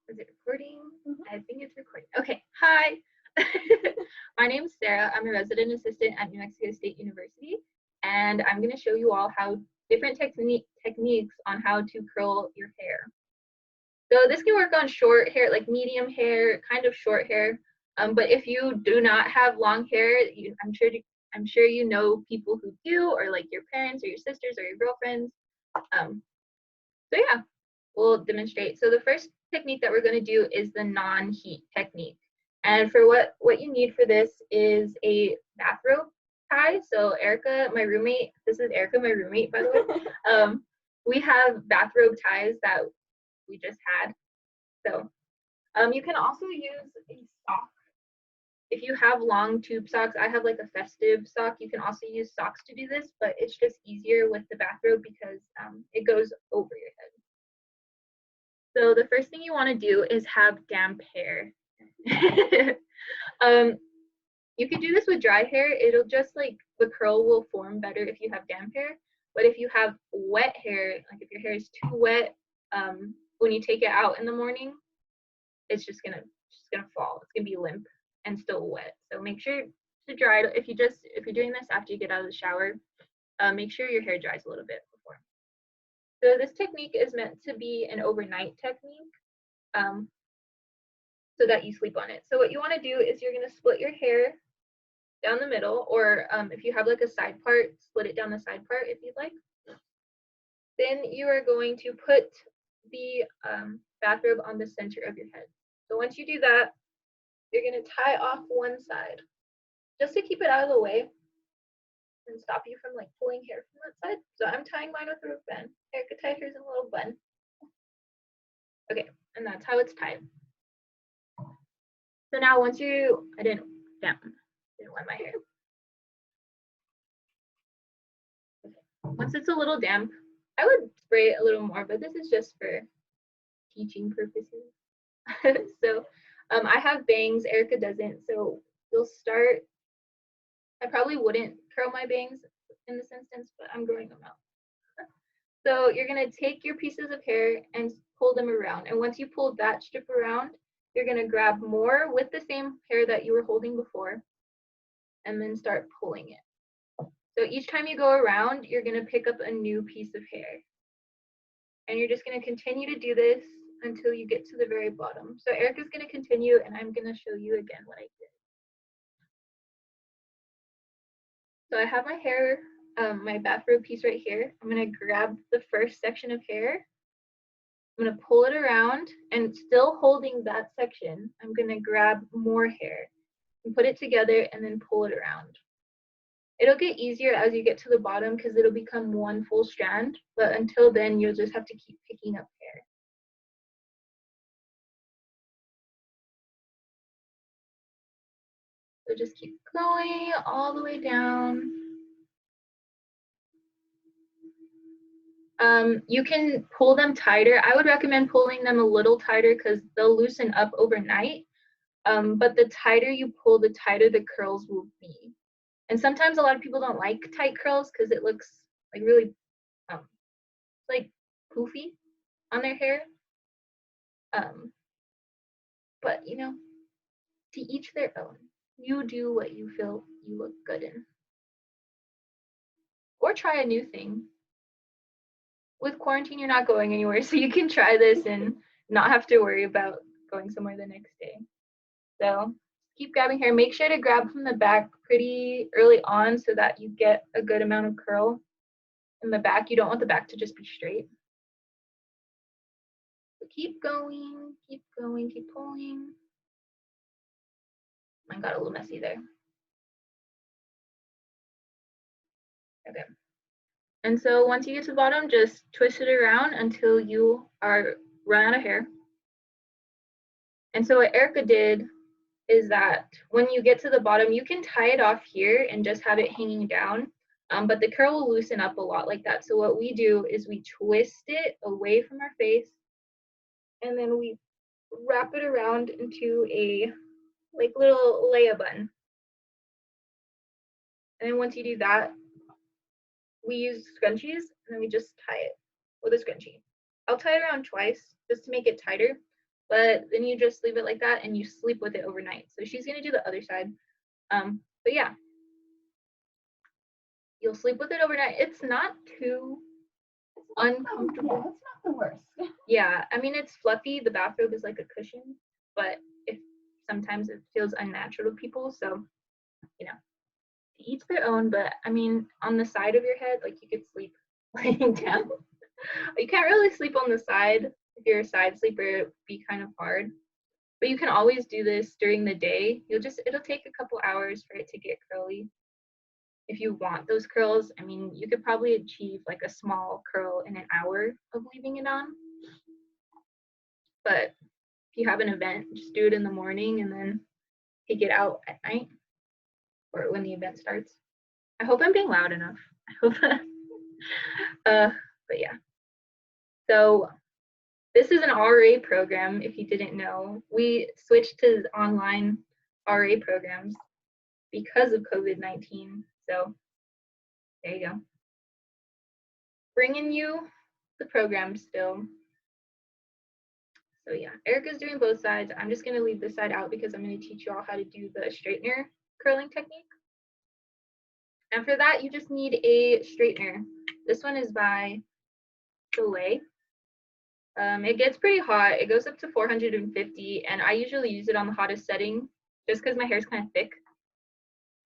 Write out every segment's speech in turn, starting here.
Is it recording? I think it's recording. Okay, hi. My name is Sarah. I'm a resident assistant at New Mexico State University, and I'm going to show you all how different techniques on how to curl your hair. So this can work on short hair, like medium hair, kind of short hair. But if you do not have long hair, I'm sure you know people who do, or like your parents or your sisters or your girlfriends. So yeah, we'll demonstrate. So the first technique that we're going to do is the non-heat technique. And for what you need for this is a bathrobe tie. So Erica, my roommate, this is Erica, my roommate, by the way. We have bathrobe ties that we just had. So you can also use a sock. If you have long tube socks, I have like a festive sock. You can also use socks to do this, but it's just easier with the bathrobe because it goes over your head. So the first thing you want to do is have damp hair. You could do this with dry hair. It'll just like the curl will form better if you have damp hair. But if you have wet hair, like if your hair is too wet, when you take it out in the morning, it's just gonna fall. It's gonna be limp and still wet. So make sure to dry it. If you're doing this after you get out of the shower, make sure your hair dries a little bit before. So this technique is meant to be an overnight technique, so that you sleep on it. So what you want to do is you're going to split your hair down the middle, or if you have like a side part, split it down the side part if you'd like. Then you are going to put the bathrobe on the center of your head. So once you do that, you're going to tie off one side just to keep it out of the way and stop you from like pulling hair from that side. So I'm tying mine with a rubber band. Erica tied hers in a little bun. Okay, and that's how it's tied. So now once I didn't wet my hair. Okay. Once it's a little damp, I would spray it a little more, but this is just for teaching purposes. So I have bangs, Erica doesn't, so you'll start, I probably wouldn't curl my bangs in this instance, but I'm growing them out. So you're going to take your pieces of hair and pull them around. And once you pull that strip around, you're going to grab more with the same hair that you were holding before and then start pulling it. So each time you go around, you're going to pick up a new piece of hair. And you're just going to continue to do this until you get to the very bottom. So Erica's going to continue, and I'm going to show you again what I did. So I have my hair, my bathrobe piece right here. I'm going to grab the first section of hair. I'm going to pull it around, and still holding that section, I'm going to grab more hair and put it together and then pull it around. It'll get easier as you get to the bottom because it'll become one full strand, but until then, you'll just have to keep picking up hair. So just keep going all the way down. You can pull them tighter. I would recommend pulling them a little tighter because they'll loosen up overnight. But the tighter you pull, the tighter the curls will be. And sometimes a lot of people don't like tight curls because it looks like really like poofy on their hair. But you know, to each their own. You do what you feel you look good in. Or try a new thing. With quarantine, you're not going anywhere, so you can try this and not have to worry about going somewhere the next day. So keep grabbing hair. Make sure to grab from the back pretty early on so that you get a good amount of curl in the back. You don't want the back to just be straight. So keep going, keep going, keep pulling. Mine got a little messy there. Okay. And so once you get to the bottom, just twist it around until you are run out of hair. And so what Erica did is that when you get to the bottom, you can tie it off here and just have it hanging down, but the curl will loosen up a lot like that. So what we do is we twist it away from our face, and then we wrap it around into a like little lay bun. And then once you do that, we use scrunchies, and then we just tie it with a scrunchie. I'll tie it around twice just to make it tighter. but then you just leave it like that and you sleep with it overnight. So she's gonna do the other side. But yeah, you'll sleep with it overnight. It's not too uncomfortable. Yeah, it's not the worst. Yeah, I mean it's fluffy. The bathrobe is like a cushion, but if sometimes it feels unnatural to people, so you know, to each their own. But I mean, on the side of your head, like you could sleep laying down. You can't really sleep on the side. If you're a side sleeper, it'd be kind of hard. But you can always do this during the day. It'll take a couple hours for it to get curly. If you want those curls, I mean, you could probably achieve like a small curl in an hour of leaving it on. But if you have an event, just do it in the morning and then take it out at night or when the event starts. I hope I'm being loud enough. I hope. But yeah. So this is an RA program. If you didn't know, we switched to online RA programs because of COVID-19. So there you go. Bringing you the program still. So yeah, Erica's doing both sides. I'm just gonna leave this side out because I'm gonna teach you all how to do the straightener curling technique. And for that, you just need a straightener. This one is by Delay. It gets pretty hot. It goes up to 450, and I usually use it on the hottest setting just because my hair is kind of thick.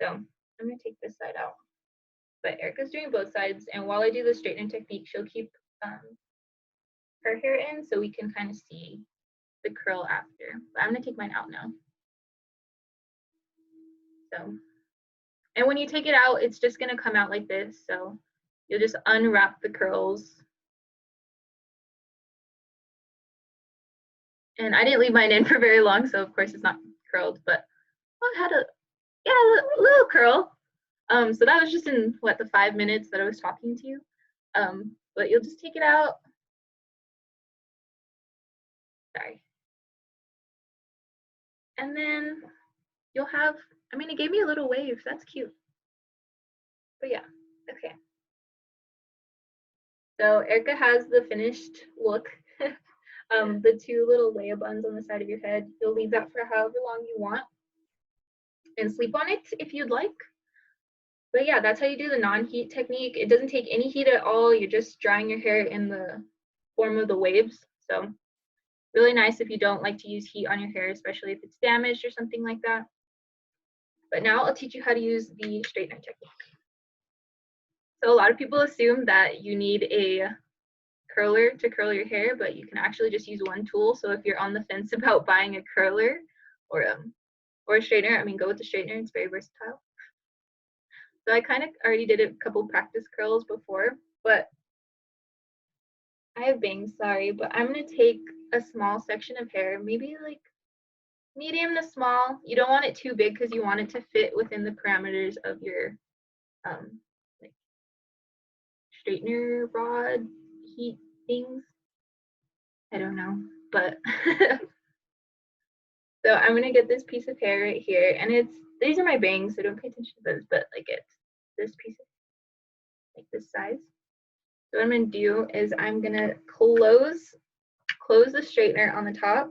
So I'm gonna take this side out. But Erica's doing both sides, and while I do the straightening technique, she'll keep her hair in so we can kind of see the curl after. But I'm gonna take mine out now. So, and when you take it out, it's just gonna come out like this. So you'll just unwrap the curls. And I didn't leave mine in for very long, so of course it's not curled, but I had a little curl. So that was just in what, the 5 minutes that I was talking to you. But you'll just take it out. Sorry. And then you'll have, I mean, it gave me a little wave. That's cute. But yeah, okay. So Erica has the finished look. The two little lay buns on the side of your head. You'll leave that for however long you want and sleep on it if you'd like. But yeah, that's how you do the non-heat technique. It doesn't take any heat at all. You're just drying your hair in the form of the waves. So really nice if you don't like to use heat on your hair, especially if it's damaged or something like that. But now I'll teach you how to use the straightener technique. So a lot of people assume that you need a curler to curl your hair, but you can actually just use one tool. So if you're on the fence about buying a curler or a straightener, I mean, go with the straightener. It's very versatile. So I kind of already did a couple practice curls before, but I have bangs, sorry, but I'm gonna take a small section of hair, maybe like medium to small. You don't want it too big because you want it to fit within the parameters of your like straightener rod heat things. I don't know, but so I'm gonna get this piece of hair right here, and these are my bangs, so don't pay attention to those, but like it's this piece of like this size. So what I'm gonna do is I'm gonna close the straightener on the top.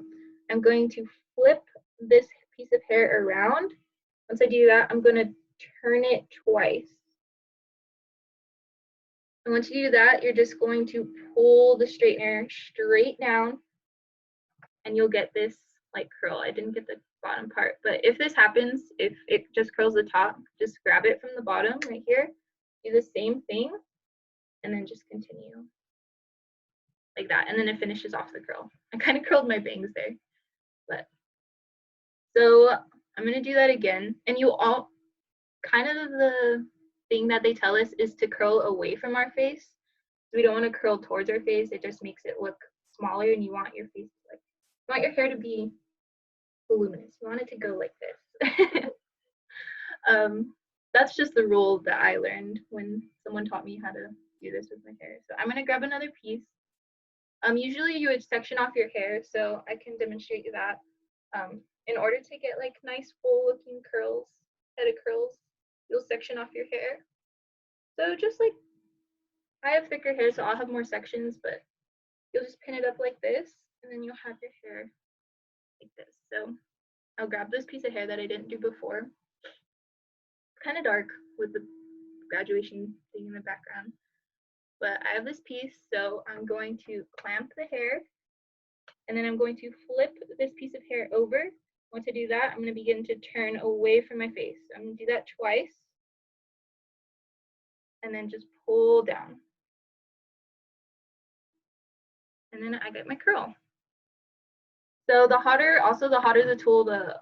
I'm going to flip this piece of hair around. Once I do that, I'm gonna turn it twice. And once you do that, you're just going to pull the straightener straight down and you'll get this like curl. I didn't get the bottom part, but if this happens, if it just curls the top, just grab it from the bottom right here, do the same thing, and then just continue like that. And then it finishes off the curl. I kind of curled my bangs there, but so I'm gonna do that again. And you all, kind of the thing that they tell us is to curl away from our face. So we don't want to curl towards our face. It just makes it look smaller, and you want your face like, you want your hair to be voluminous. You want it to go like this. That's just the rule that I learned when someone taught me how to do this with my hair. So I'm gonna grab another piece. Usually you would section off your hair, so I can demonstrate you that. In order to get like nice full looking curls, head of curls, you'll section off your hair. So just like, I have thicker hair, so I'll have more sections, but you'll just pin it up like this, and then you'll have your hair like this. So I'll grab this piece of hair that I didn't do before. It's kind of dark with the graduation thing in the background, but I have this piece, so I'm going to clamp the hair, and then I'm going to flip this piece of hair over. Once I do that, I'm going to begin to turn away from my face. I'm going to do that twice, and then just pull down. And then I get my curl. So the hotter the tool, the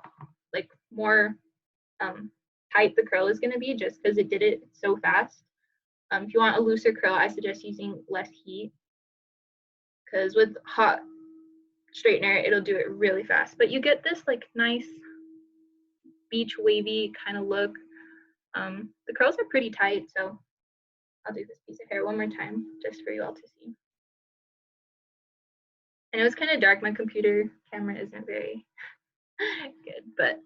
like more tight the curl is going to be, just because it did it so fast. If you want a looser curl, I suggest using less heat, because with hot straightener, it'll do it really fast. But you get this like nice beach wavy kind of look. The curls are pretty tight, so I'll do this piece of hair one more time just for you all to see. I know it's kind of dark. My computer camera isn't very good, but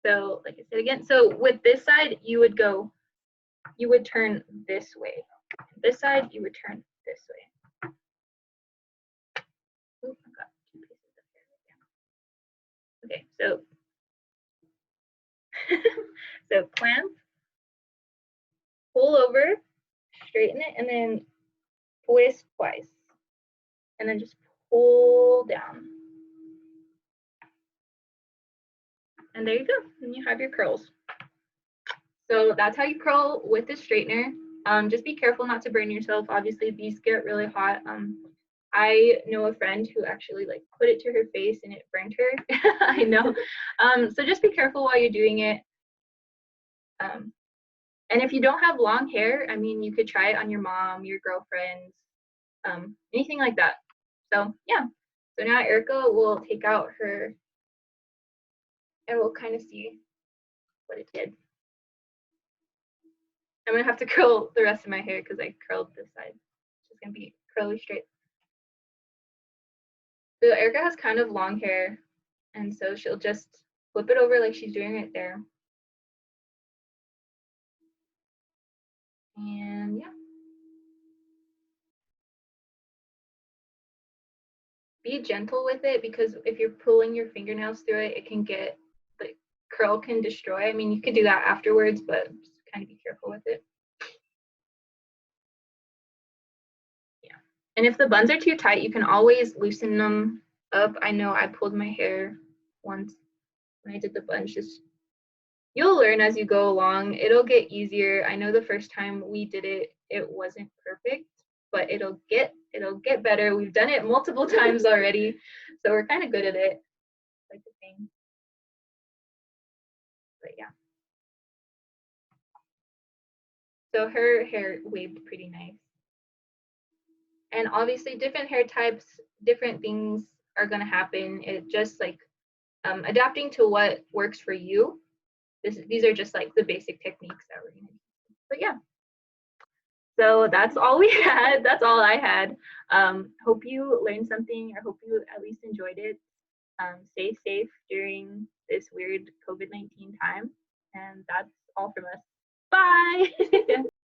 so like I said again, so with this side, you would turn this way. This side, you would turn this way. Oop, I've got 2 pieces of hair. Okay, so so clamp, pull over, straighten it, and then twist twice, and then just pull down. And there you go, and you have your curls. So that's how you curl with the straightener. Just be careful not to burn yourself. Obviously, these get really hot. I know a friend who actually like put it to her face and it burned her. I know. So just be careful while you're doing it. And if you don't have long hair, I mean, you could try it on your mom, your girlfriends, anything like that. So yeah. So now Erica will take out her, and we'll kind of see what it did. I'm gonna have to curl the rest of my hair because I curled this side. It's just gonna be curly straight. So Erica has kind of long hair, and so she'll just flip it over like she's doing right there. And yeah. Be gentle with it, because if you're pulling your fingernails through it, it can get, the curl can destroy. I mean, you could do that afterwards, but just kind of be careful with it. Yeah. And if the buns are too tight, you can always loosen them up. I know I pulled my hair once when I did the buns. Just, you'll learn as you go along. It'll get easier. I know the first time we did it, it wasn't perfect, but it'll get better. We've done it multiple times already, so we're kind of good at it, like the thing. But yeah. So her hair waved pretty nice. And obviously different hair types, different things are gonna happen. It just like adapting to what works for you. These are just like the basic techniques that we're gonna do. But yeah. So that's all we had. That's all I had. Hope you learned something, or hope you at least enjoyed it. Stay safe during this weird COVID-19 time. And that's all from us. Bye.